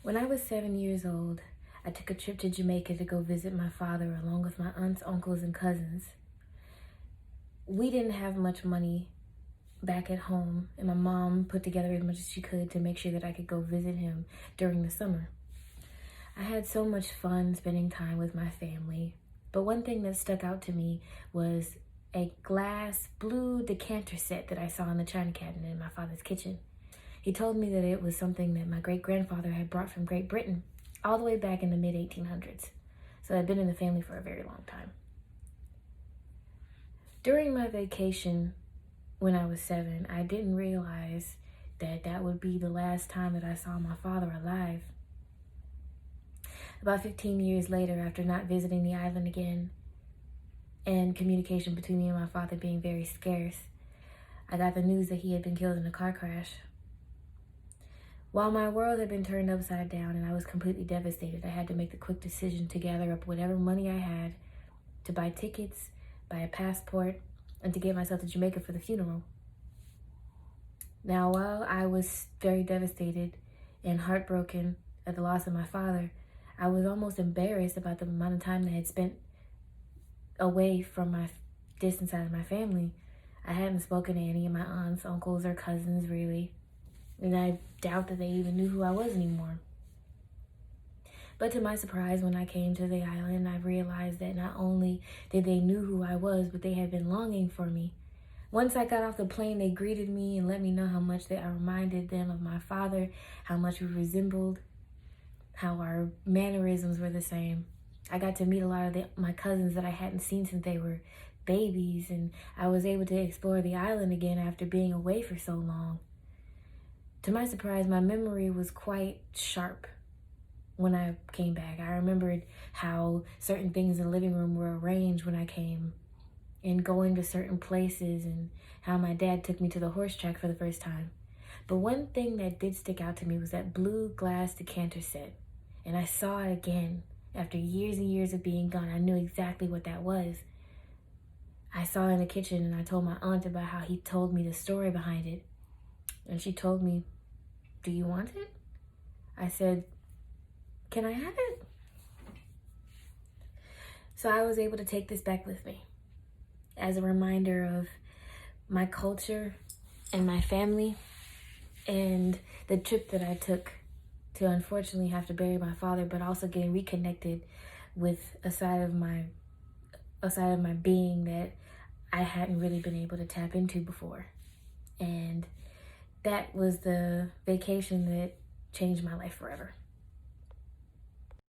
When I was 7 years old, I took a trip to Jamaica to go visit my father along with my aunts, uncles, and cousins. We didn't have much money back at home, and my mom put together as much as she could to make sure that I could go visit him during the summer. I had so much fun spending time with my family, but one thing that stuck out to me was a glass blue decanter set that I saw in the china cabinet in my father's kitchen. He told me that it was something that my great-grandfather had brought from Great Britain all the way back in the mid-1800s. So it had been in the family for a very long time. During my vacation when I was 7, I didn't realize that that would be the last time that I saw my father alive. About 15 years later, after not visiting the island again and communication between me and my father being very scarce, I got the news that he had been killed in a car crash. While my world had been turned upside down and I was completely devastated, I had to make the quick decision to gather up whatever money I had to buy tickets, buy a passport, and to get myself to Jamaica for the funeral. Now, while I was very devastated and heartbroken at the loss of my father, I was almost embarrassed about the amount of time that I had spent away from my distant side of my family. I hadn't spoken to any of my aunts, uncles, or cousins, really. And I doubt that they even knew who I was anymore. But to my surprise, when I came to the island, I realized that not only did they knew who I was, but they had been longing for me. Once I got off the plane, they greeted me and let me know how much that I reminded them of my father, how much we resembled, how our mannerisms were the same. I got to meet a lot of my cousins that I hadn't seen since they were babies, and I was able to explore the island again after being away for so long. To my surprise, my memory was quite sharp when I came back. I remembered how certain things in the living room were arranged when I came, and going to certain places, and how my dad took me to the horse track for the first time. But one thing that did stick out to me was that blue glass decanter set. And I saw it again after years and years of being gone. I knew exactly what that was. I saw it in the kitchen, and I told my aunt about how he told me the story behind it. And she told me, "Do you want it?" I said, "Can I have it?" So I was able to take this back with me as a reminder of my culture and my family and the trip that I took to unfortunately have to bury my father, but also getting reconnected with a side of my being that I hadn't really been able to tap into before. And that was the vacation that changed my life forever.